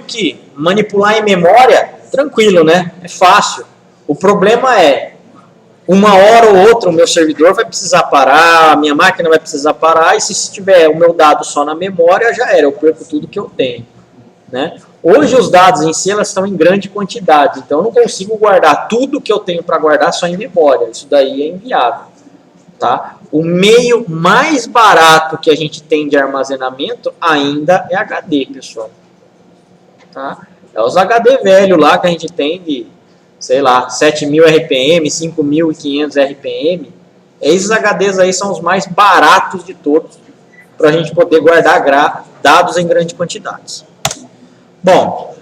Que manipular em memória, tranquilo, né? É fácil. O problema é, uma hora ou outra o meu servidor vai precisar parar, a minha máquina vai precisar parar, e se tiver o meu dado só na memória, já era, eu perco tudo que eu tenho, né? Hoje os dados em si, elas estão em grande quantidade, então eu não consigo guardar tudo que eu tenho para guardar só em memória, isso daí é inviável, tá? O meio mais barato que a gente tem de armazenamento ainda é HD, pessoal. Tá? É os HD velho lá que a gente tem de, sei lá, 7.000 RPM, 5.500 RPM. Esses HDs aí são os mais baratos de todos para a gente poder guardar dados em grandes quantidades. Bom,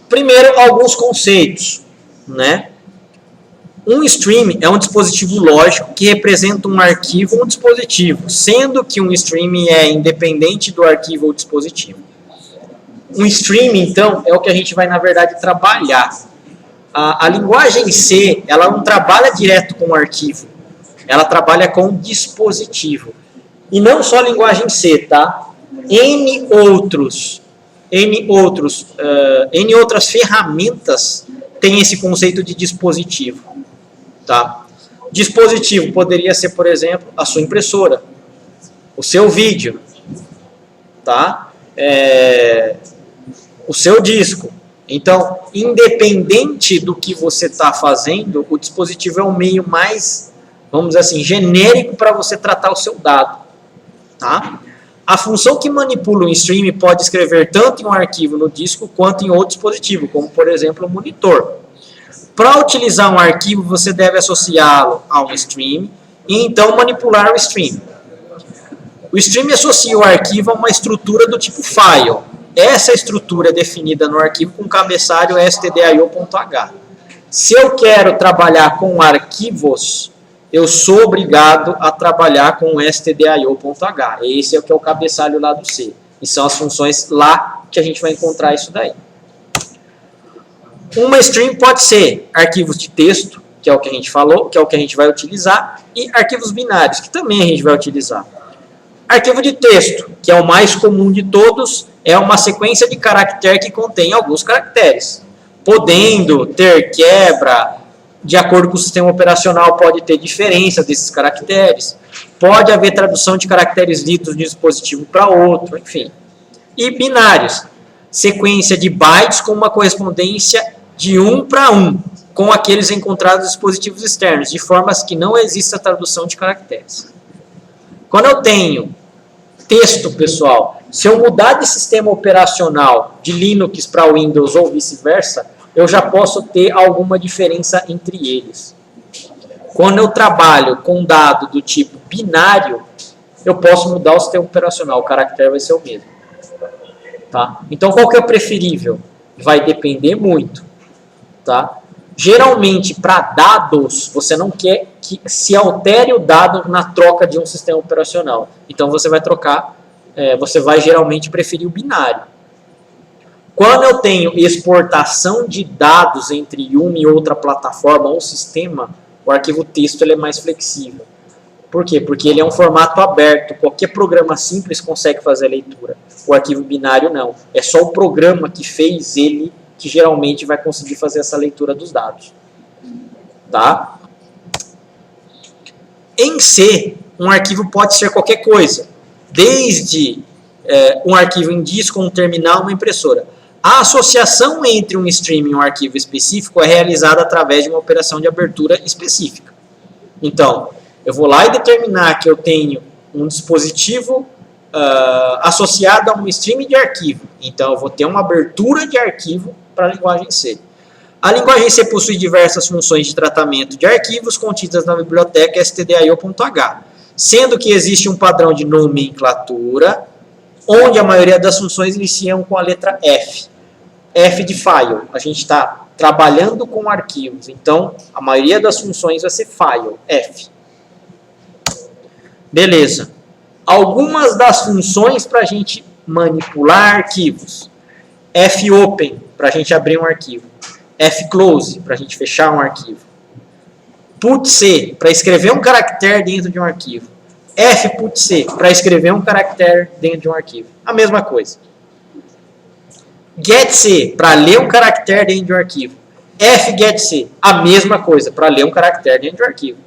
primeiro alguns conceitos, né? Um stream é um dispositivo lógico que representa um arquivo ou um dispositivo, sendo que um stream é independente do arquivo ou dispositivo. Um stream, então, é o que a gente vai, na verdade, trabalhar. A linguagem C, ela não trabalha direto com o arquivo. Ela trabalha com o dispositivo. E não só a linguagem C, tá? N outras ferramentas têm esse conceito de dispositivo. Tá? Dispositivo poderia ser, por exemplo, a sua impressora, o seu vídeo, tá? O seu disco. Então, independente do que você está fazendo, o dispositivo é um meio mais, vamos dizer assim, genérico para você tratar o seu dado. Tá? A função que manipula o stream pode escrever tanto em um arquivo no disco quanto em outro dispositivo, como, por exemplo, o monitor. Para utilizar um arquivo, você deve associá-lo a um stream e então manipular o stream. O stream associa o arquivo a uma estrutura do tipo file. Essa estrutura é definida no arquivo com o cabeçalho stdio.h. Se eu quero trabalhar com arquivos, eu sou obrigado a trabalhar com stdio.h. Esse é o que é o cabeçalho lá do C. E são as funções lá que a gente vai encontrar isso daí. Uma stream pode ser arquivos de texto, que é o que a gente falou, que é o que a gente vai utilizar, e arquivos binários, que também a gente vai utilizar. Arquivo de texto, que é o mais comum de todos, é uma sequência de caractere que contém alguns caracteres. Podendo ter quebra, de acordo com o sistema operacional, pode ter diferença desses caracteres. Pode haver tradução de caracteres lidos de um dispositivo para outro, enfim. E binários, sequência de bytes com uma correspondência de 1 para 1, com aqueles encontrados nos dispositivos externos, de formas que não exista tradução de caracteres. Quando eu tenho texto, pessoal, se eu mudar de sistema operacional de Linux para Windows ou vice-versa, eu já posso ter alguma diferença entre eles. Quando eu trabalho com dado do tipo binário, eu posso mudar o sistema operacional, o caractere vai ser o mesmo. Tá? Então, qual que é o preferível? Vai depender muito. Tá? Geralmente, para dados, você não quer que se altere o dado na troca de um sistema operacional. Então, você vai trocar, você vai geralmente preferir o binário. Quando eu tenho exportação de dados entre uma e outra plataforma ou sistema, o arquivo texto ele é mais flexível. Por quê? Porque ele é um formato aberto. Qualquer programa simples consegue fazer a leitura. O arquivo binário não. É só o programa que fez ele que geralmente vai conseguir fazer essa leitura dos dados. Tá? Em C, um arquivo pode ser qualquer coisa. Desde um arquivo em disco, um terminal, uma impressora. A associação entre um stream e um arquivo específico é realizada através de uma operação de abertura específica. Então, eu vou lá e determinar que eu tenho um dispositivo associado a um stream de arquivo. Então, eu vou ter uma abertura de arquivo para a linguagem C. A linguagem C possui diversas funções de tratamento de arquivos contidas na biblioteca stdio.h, sendo que existe um padrão de nomenclatura, onde a maioria das funções iniciam com a letra F. F de file. A gente está trabalhando com arquivos, então a maioria das funções vai ser file, F. Beleza. Algumas das funções para a gente manipular arquivos. Fopen, para a gente abrir um arquivo. Fclose, para a gente fechar um arquivo. Putc, para escrever um caractere dentro de um arquivo. Fputc, para escrever um caractere dentro de um arquivo. A mesma coisa. getC, para ler um caractere dentro de um arquivo. fgetC, a mesma coisa, para ler um caractere dentro de um arquivo.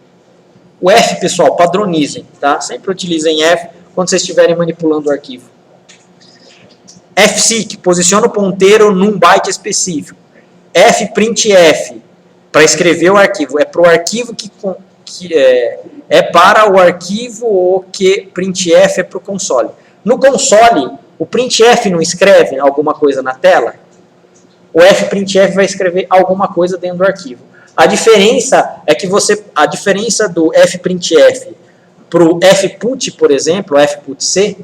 O F, pessoal, padronizem, tá? Sempre utilizem F quando vocês estiverem manipulando o arquivo. fseek, posiciona o ponteiro num byte específico. fprintf, para escrever o arquivo. É para o arquivo para o arquivo ou que printf é para o console. No console, o printf não escreve alguma coisa na tela? O fprintf vai escrever alguma coisa dentro do arquivo. A diferença é que a diferença do fprintf para o fput, por exemplo, o fputc,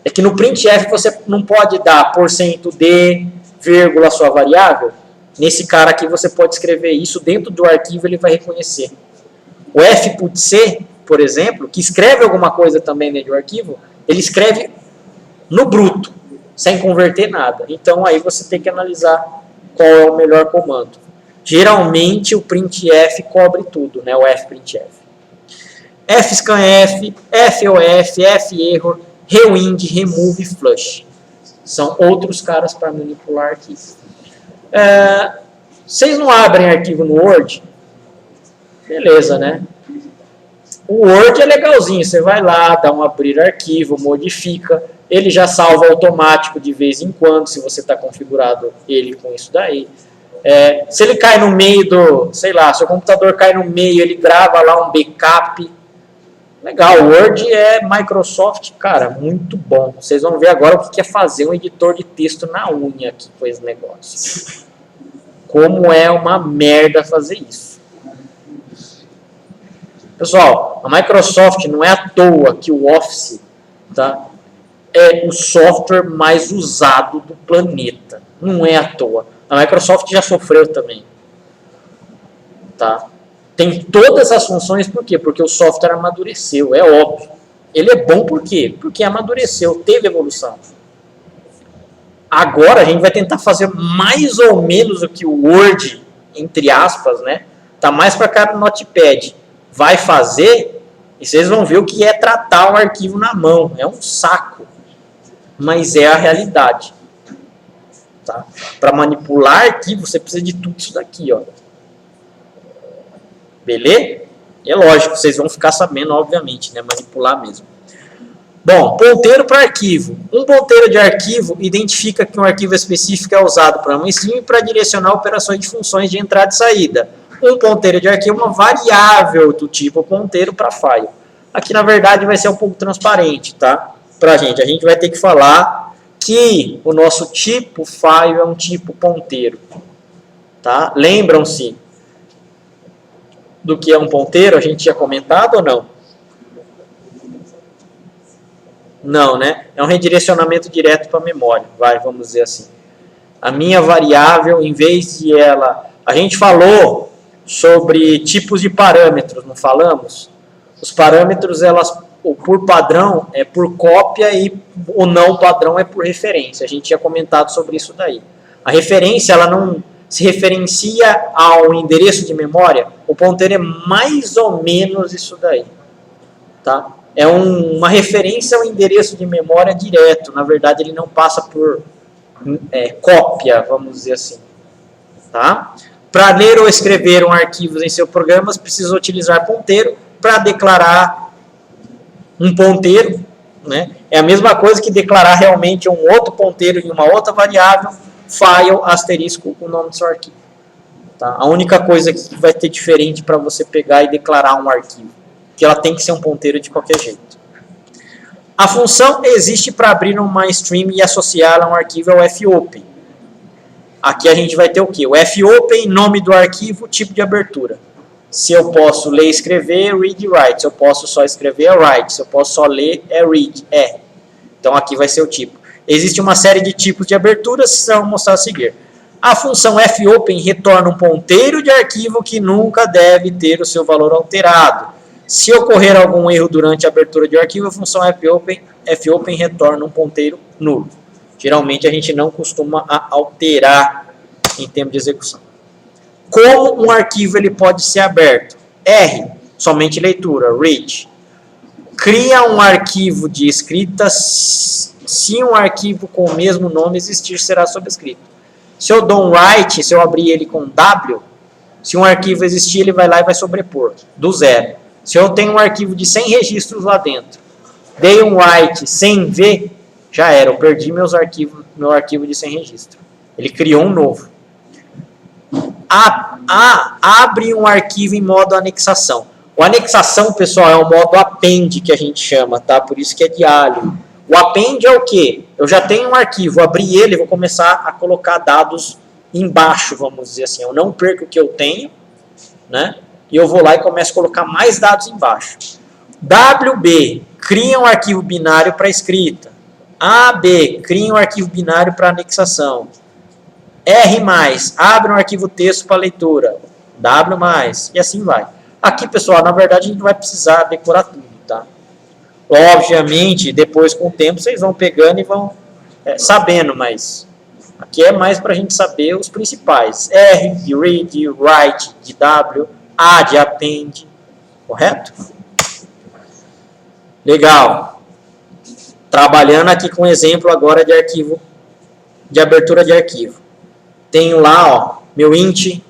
é que no printf você não pode dar %d, vírgula, sua variável. Nesse cara aqui você pode escrever isso dentro do arquivo, ele vai reconhecer. O fputc, por exemplo, que escreve alguma coisa também dentro do arquivo, ele escreve no bruto, sem converter nada. Então aí você tem que analisar qual é o melhor comando. Geralmente o printf cobre tudo, né? O fprintf. fscanf, fof, ferror, rewind, remove, flush. São outros caras para manipular aqui. Vocês não abrem arquivo no Word? Beleza, né? O Word é legalzinho. Você vai lá, dá um abrir arquivo, modifica. Ele já salva automático de vez em quando, se você está configurado ele com isso daí. Se ele cai no meio do, sei lá, seu computador cai no meio, ele grava lá um backup. Legal, o Word é Microsoft, cara, muito bom. Vocês vão ver agora o que é fazer um editor de texto na unha aqui com esse negócio. Como é uma merda fazer isso. Pessoal, a Microsoft não é à toa que o Office, tá, é o software mais usado do planeta. Não é à toa. A Microsoft já sofreu também. Tá? Tem todas as funções, por quê? Porque o software amadureceu, é óbvio. Ele é bom por quê? Porque amadureceu, teve evolução. Agora a gente vai tentar fazer mais ou menos o que o Word, entre aspas, né? Tá mais para cá no Notepad. Vai fazer, e vocês vão ver o que é tratar o arquivo na mão. É um saco. Mas é a realidade. Tá? Para manipular arquivo, você precisa de tudo isso daqui, ó. Beleza? É lógico, vocês vão ficar sabendo, obviamente, né? Manipular mesmo. Bom, ponteiro para arquivo. Um ponteiro de arquivo identifica que um arquivo específico é usado para uma stream e para direcionar operações de funções de entrada e saída. Um ponteiro de arquivo é uma variável do tipo ponteiro para file. Aqui, na verdade, vai ser um pouco transparente, tá? Pra gente. A gente vai ter que falar que o nosso tipo file é um tipo ponteiro. Tá? Lembram-se do que é um ponteiro? A gente tinha comentado ou não? Não, né? É um redirecionamento direto para a memória. Vamos dizer assim. A minha variável, em vez de ela... A gente falou sobre tipos de parâmetros, não falamos? Os parâmetros, por padrão, é por cópia e o não padrão é por referência. A gente tinha comentado sobre isso daí. A referência, ela não se referencia ao endereço de memória. O ponteiro é mais ou menos isso daí. Tá? É uma referência ao endereço de memória direto. Na verdade, ele não passa por cópia, vamos dizer assim. Tá? Para ler ou escrever arquivos em seus programas, precisa utilizar ponteiro para declarar um ponteiro. Né? É a mesma coisa que declarar realmente um outro ponteiro em uma outra variável, file, asterisco, o nome do seu arquivo. Tá? A única coisa que vai ter diferente para você pegar e declarar um arquivo, que ela tem que ser um ponteiro de qualquer jeito. A função existe para abrir uma stream e associá-la a um arquivo ao fopen. Aqui a gente vai ter o quê? O fopen, nome do arquivo, tipo de abertura. Se eu posso ler e escrever, read e write. Se eu posso só escrever, é write. Se eu posso só ler, é read. Então aqui vai ser o tipo. Existe uma série de tipos de aberturas que serão mostrados a seguir. A função fopen retorna um ponteiro de arquivo que nunca deve ter o seu valor alterado. Se ocorrer algum erro durante a abertura de arquivo, a função fopen retorna um ponteiro nulo. Geralmente a gente não costuma alterar em tempo de execução. Como um arquivo ele pode ser aberto? R, somente leitura, read. Cria um arquivo de escrita Se um arquivo com o mesmo nome existir, será sobrescrito. Se eu dou um write, se eu abrir ele com W, se um arquivo existir, ele vai lá e vai sobrepor, do zero. Se eu tenho um arquivo de 100 registros lá dentro, dei um write sem V, já era, eu perdi meu arquivo de 100 registros. Ele criou um novo. Abre um arquivo em modo anexação. O anexação, pessoal, é o modo append que a gente chama, tá? Por isso que é diálogo. O append é o quê? Eu já tenho um arquivo, abri ele, vou começar a colocar dados embaixo, vamos dizer assim. Eu não perco o que eu tenho, né? E eu vou lá e começo a colocar mais dados embaixo. WB, cria um arquivo binário para escrita. AB, cria um arquivo binário para anexação. R+, abre um arquivo texto para leitura. W+, e assim vai. Aqui, pessoal, na verdade, a gente vai precisar decorar tudo, tá? Obviamente, depois, com o tempo, vocês vão pegando e vão sabendo, mas aqui é mais para a gente saber os principais. R de read, write de W, A de append, correto? Legal. Trabalhando aqui com exemplo agora de arquivo, de abertura de arquivo. Tenho lá, ó, meu int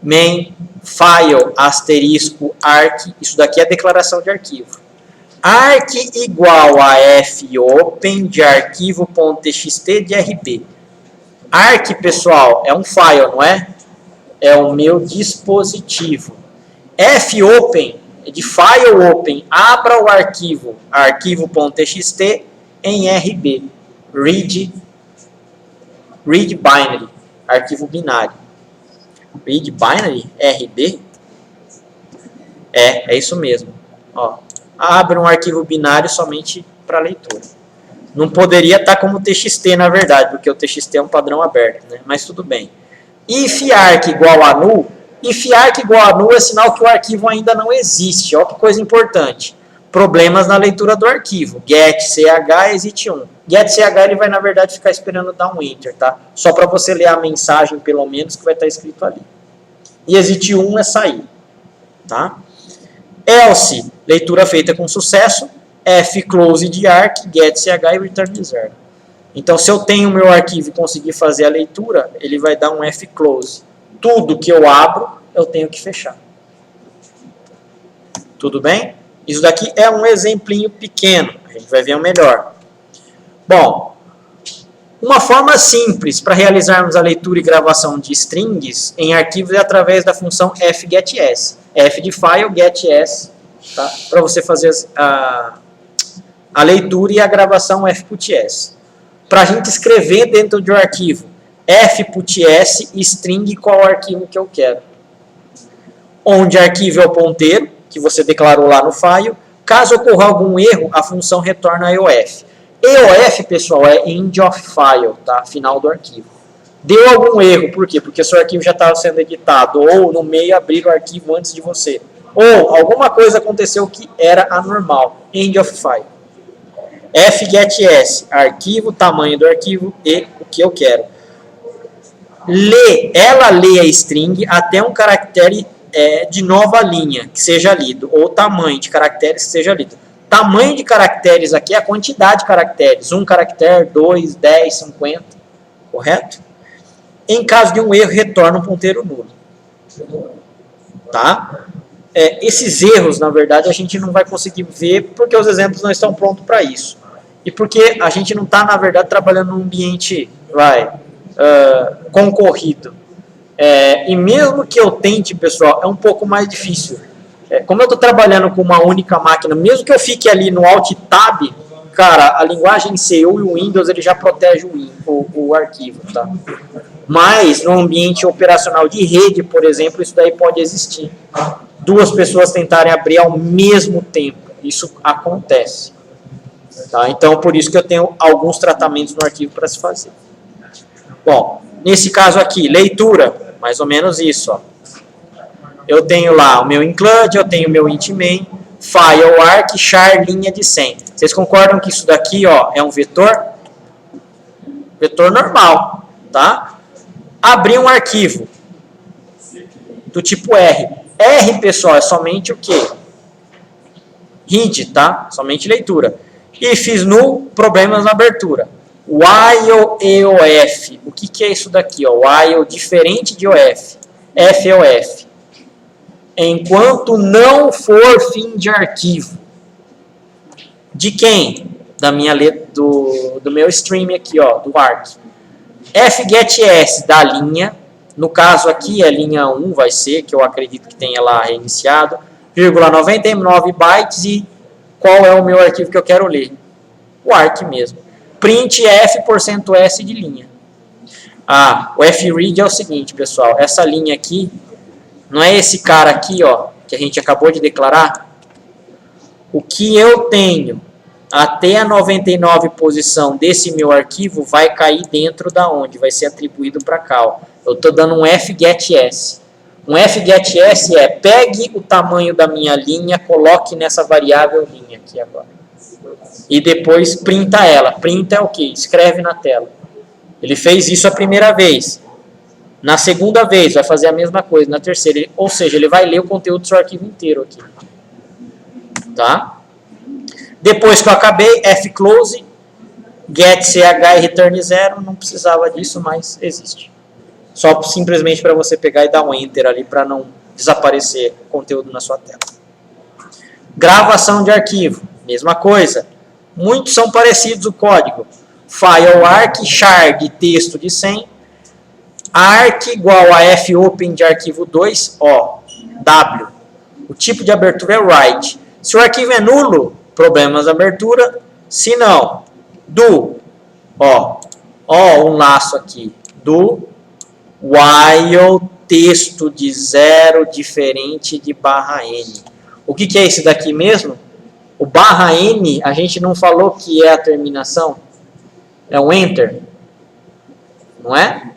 main file asterisco arc, isso daqui é a declaração de arquivo. Arc igual a fopen de arquivo.txt de RB. Arc, pessoal, é um file, não é? É o meu dispositivo. Fopen é de file open, abra o arquivo, arquivo.txt em RB. Read binary, arquivo binário. Read binary, RB? É isso mesmo. Ó, abre um arquivo binário somente para leitura. Não poderia estar como TXT, na verdade, porque o TXT é um padrão aberto, né? Mas tudo bem. If arc igual a null, if arc igual a null é sinal que o arquivo ainda não existe. Olha que coisa importante. Problemas na leitura do arquivo. Get ch existe 1. Get ch ele vai, na verdade, ficar esperando dar um enter, tá? Só para você ler a mensagem, pelo menos, que vai estar escrito ali. E existe 1 é sair, tá? Else, leitura feita com sucesso. Fclose de arc, get ch e return 0. Então, se eu tenho o meu arquivo e conseguir fazer a leitura, ele vai dar um fclose. Tudo que eu abro, eu tenho que fechar. Tudo bem? Isso daqui é um exemplinho pequeno. A gente vai ver o melhor. Bom, uma forma simples para realizarmos a leitura e gravação de strings em arquivos é através da função fgetS. F de file, getS, tá? Para você fazer a leitura e a gravação fputS. Para a gente escrever dentro de um arquivo, fputS string qual arquivo que eu quero. Onde arquivo é o ponteiro, que você declarou lá no file. Caso ocorra algum erro, a função retorna EOF. EOF, pessoal, é end of file, tá? Final do arquivo. Deu algum erro, por quê? Porque seu arquivo já estava sendo editado, ou no meio abriram o arquivo antes de você. Ou alguma coisa aconteceu que era anormal. End of file. fgetS, arquivo, tamanho do arquivo e o que eu quero. Ela lê a string até um caractere de nova linha que seja lido, ou tamanho de caracteres que seja lido. Tamanho de caracteres aqui é a quantidade de caracteres. 1 caractere, 2, 10, 50. Correto? Em caso de um erro, retorna um ponteiro nulo. Tá? Esses erros, na verdade, a gente não vai conseguir ver porque os exemplos não estão prontos para isso. E porque a gente não está, na verdade, trabalhando num ambiente concorrido. E mesmo que eu tente, pessoal, é um pouco mais difícil. Como eu estou trabalhando com uma única máquina, mesmo que eu fique ali no Alt Tab, cara, a linguagem C ou o Windows ele já protege o arquivo, tá? Mas no ambiente operacional de rede, por exemplo, isso daí pode existir. 2 pessoas tentarem abrir ao mesmo tempo. Isso acontece. Tá? Então, por isso que eu tenho alguns tratamentos no arquivo para se fazer. Bom, nesse caso aqui, leitura, mais ou menos isso, ó. Eu tenho lá o meu include, eu tenho o meu int main, file arc, char linha de 100. Vocês concordam que isso daqui, ó, é um vetor? Vetor normal, tá? Abrir um arquivo do tipo R. R, pessoal, é somente o quê? Read, tá? Somente leitura. If null, problemas na abertura. While e OF. O que é isso daqui? Ó? While diferente de OF. F é OF. Enquanto não for fim de arquivo. De quem? Da minha letra, do meu stream aqui, ó, do arc. fgetS da linha. No caso aqui, a linha 1 vai ser, que eu acredito que tenha lá reiniciado. 99 bytes e qual é o meu arquivo que eu quero ler? O arc mesmo. Print f%s de linha. O fread é o seguinte, pessoal. Essa linha aqui, não é esse cara aqui, ó, que a gente acabou de declarar? O que eu tenho até a 99 posição desse meu arquivo vai cair dentro da onde? Vai ser atribuído para cá, ó. Eu estou dando um fgetS. Um fgetS é pegue o tamanho da minha linha, coloque nessa variável linha aqui agora. E depois printa ela. Printa é o quê? Escreve na tela. Ele fez isso a primeira vez. Na segunda vez vai fazer a mesma coisa. Na terceira, ou seja, ele vai ler o conteúdo do seu arquivo inteiro aqui. Tá? Depois que eu acabei, fclose, getch e return 0. Não precisava disso, mas existe. Só simplesmente para você pegar e dar um enter ali para não desaparecer o conteúdo na sua tela. Gravação de arquivo, mesma coisa. Muitos são parecidos o código. File arc, char de texto de 100, arc igual a fopen de arquivo 2, ó, w. O tipo de abertura é write. Se o arquivo é nulo, problemas de abertura. Se não, do, ó, um laço aqui, do while texto de 0 diferente de /n. O que é esse daqui mesmo? O /n, a gente não falou que é a terminação? É um enter? Não é?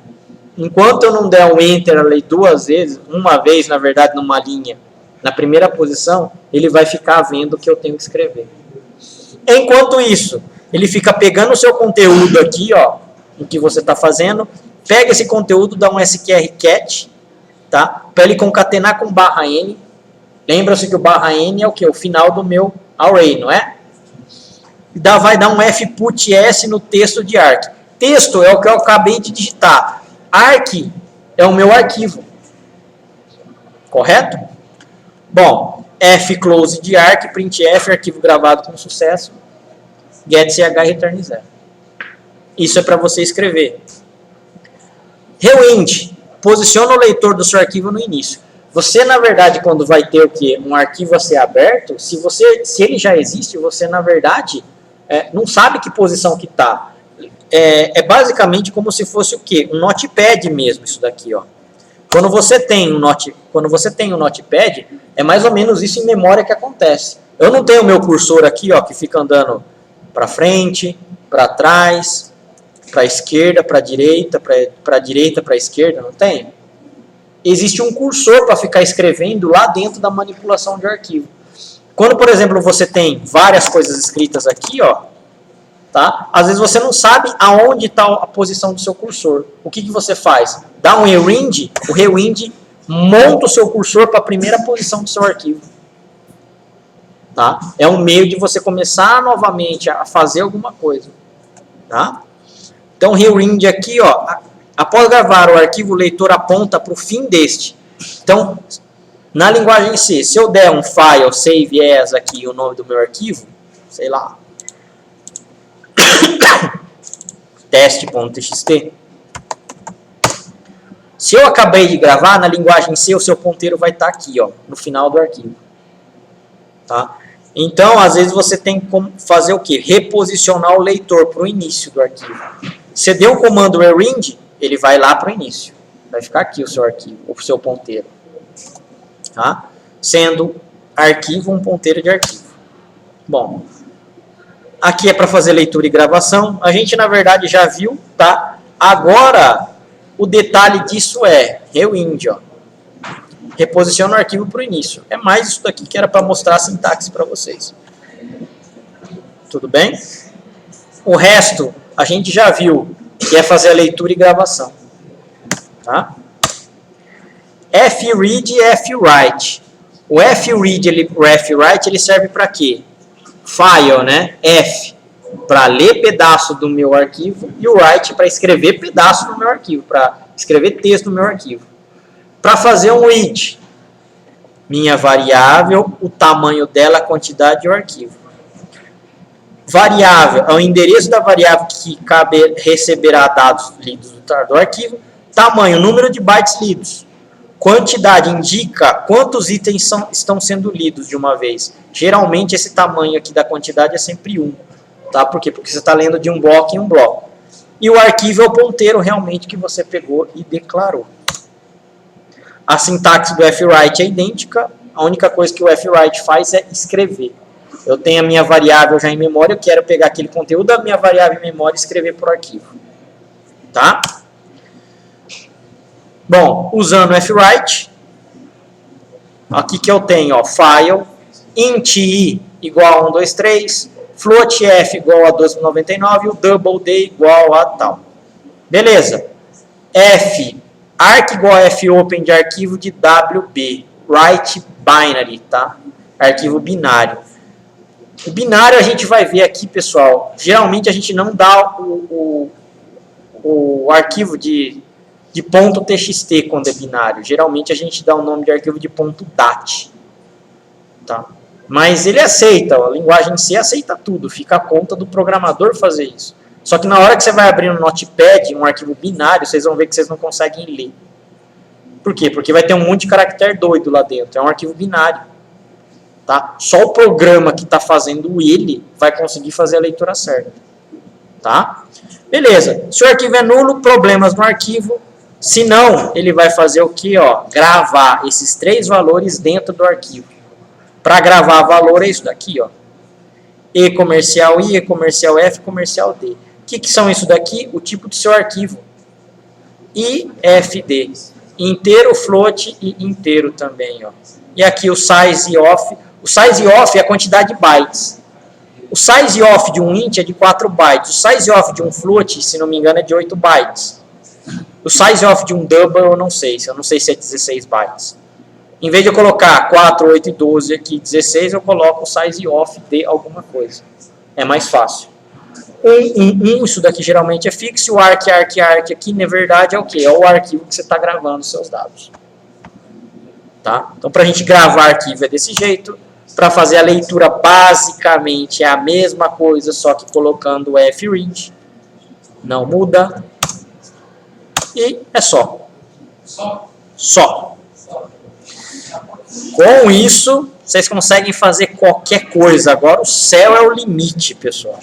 Enquanto eu não der um enter ali duas vezes, uma vez, na verdade, numa linha, na primeira posição, ele vai ficar vendo o que eu tenho que escrever. Enquanto isso, ele fica pegando o seu conteúdo aqui, ó, o que você está fazendo, pega esse conteúdo, dá um sqrcat, tá? Para ele concatenar com /n. Lembra-se que o /n é o que? O final do meu array, não é? Vai dar um fputs no texto de arc. Texto é o que eu acabei de digitar. Arc é o meu arquivo. Correto? Bom, fclose de arc, printf, arquivo gravado com sucesso, getch return 0. Isso é para você escrever. Rewind, posiciona o leitor do seu arquivo no início. Você, na verdade, quando vai ter o quê? Um arquivo a ser aberto, se ele já existe, você, na verdade, não sabe que posição que está. É basicamente como se fosse o quê? Um notepad mesmo, isso daqui, ó. Quando você tem um notepad, é mais ou menos isso em memória que acontece. Eu não tenho o meu cursor aqui, ó, que fica andando para frente, para trás, para a esquerda, para a direita, para a esquerda, não tem? Existe um cursor para ficar escrevendo lá dentro da manipulação de arquivo. Quando, por exemplo, você tem várias coisas escritas aqui, ó, tá? Às vezes você não sabe aonde está a posição do seu cursor. O que você faz? Dá um rewind, o rewind monta o seu cursor para a primeira posição do seu arquivo. Tá? É um meio de você começar novamente a fazer alguma coisa. Tá? Então, rewind aqui, ó, após gravar o arquivo, o leitor aponta para o fim deste. Então, na linguagem C, se eu der um file save as aqui, o nome do meu arquivo, sei lá, teste.txt, se eu acabei de gravar, na linguagem C, o seu ponteiro vai estar aqui, ó, no final do arquivo. Tá? Então, às vezes, você tem que fazer o quê? Reposicionar o leitor para o início do arquivo. Você deu o comando rewind, ele vai lá para o início. Vai ficar aqui o seu arquivo, o seu ponteiro. Tá? Sendo arquivo um ponteiro de arquivo. Bom, aqui é para fazer leitura e gravação. A gente, na verdade, já viu, tá? Agora, o detalhe disso é rewind, ó. Reposiciona o arquivo para o início. É mais isso daqui que era para mostrar a sintaxe para vocês. Tudo bem? O resto, a gente já viu, que é fazer a leitura e gravação. Tá? fread e fwrite. O fread e o fwrite ele serve para quê? file, né? F, para ler pedaço do meu arquivo, e o write para escrever pedaço no meu arquivo, para escrever texto no meu arquivo. Para fazer um read, minha variável, o tamanho dela, a quantidade e o arquivo. Variável é o endereço da variável que receberá dados lidos do arquivo. Tamanho, número de bytes lidos. Quantidade indica quantos itens estão sendo lidos de uma vez. Geralmente esse tamanho aqui da quantidade é sempre 1. Tá? Por quê? Porque você está lendo de um bloco em um bloco. E o arquivo é o ponteiro realmente que você pegou e declarou. A sintaxe do fwrite é idêntica. A única coisa que o fwrite faz é escrever. Eu tenho a minha variável já em memória, eu quero pegar aquele conteúdo da minha variável em memória e escrever para o arquivo. Tá? Bom, usando o fwrite, aqui que eu tenho, ó, file, int i igual a 123, float f igual a 1299 e o double d igual a tal. Beleza. F, arc igual a fopen de arquivo de wb, write binary, tá? Arquivo binário. O binário a gente vai ver aqui, pessoal. Geralmente a gente não dá o arquivo de ponto .txt quando é binário. Geralmente a gente dá o nome de arquivo de ponto .dat. Tá? Mas ele aceita, a linguagem C aceita tudo. Fica a conta do programador fazer isso. Só que na hora que você vai abrir no Notepad um arquivo binário, vocês vão ver que vocês não conseguem ler. Por quê? Porque vai ter um monte de caractere doido lá dentro. É um arquivo binário. Tá? Só o programa que está fazendo ele vai conseguir fazer a leitura certa. Tá? Beleza. Se o arquivo é nulo, problemas no arquivo. Se não, ele vai fazer o que? Gravar esses 3 valores dentro do arquivo. Para gravar valor é isso daqui. E comercial I, E comercial F, comercial D. O que são isso daqui? O tipo do seu arquivo. IFD. Inteiro, float e inteiro também. E aqui o size off. O size off é a quantidade de bytes. O size off de um int é de 4 bytes. O size off de um float, se não me engano, é de 8 bytes. O size off de um double eu não sei se é 16 bytes. Em vez de eu colocar 4, 8 e 12 aqui, 16, eu coloco o size off de alguma coisa. É mais fácil. 1, isso daqui geralmente é fixo. O arc aqui, na verdade, é o quê? É o arquivo que você está gravando os seus dados. Tá? Então, para a gente gravar arquivo é desse jeito. Para fazer a leitura, basicamente, é a mesma coisa, só que colocando o fread. Não muda. E é só. Só. Com isso, vocês conseguem fazer qualquer coisa. Agora o céu é o limite, pessoal.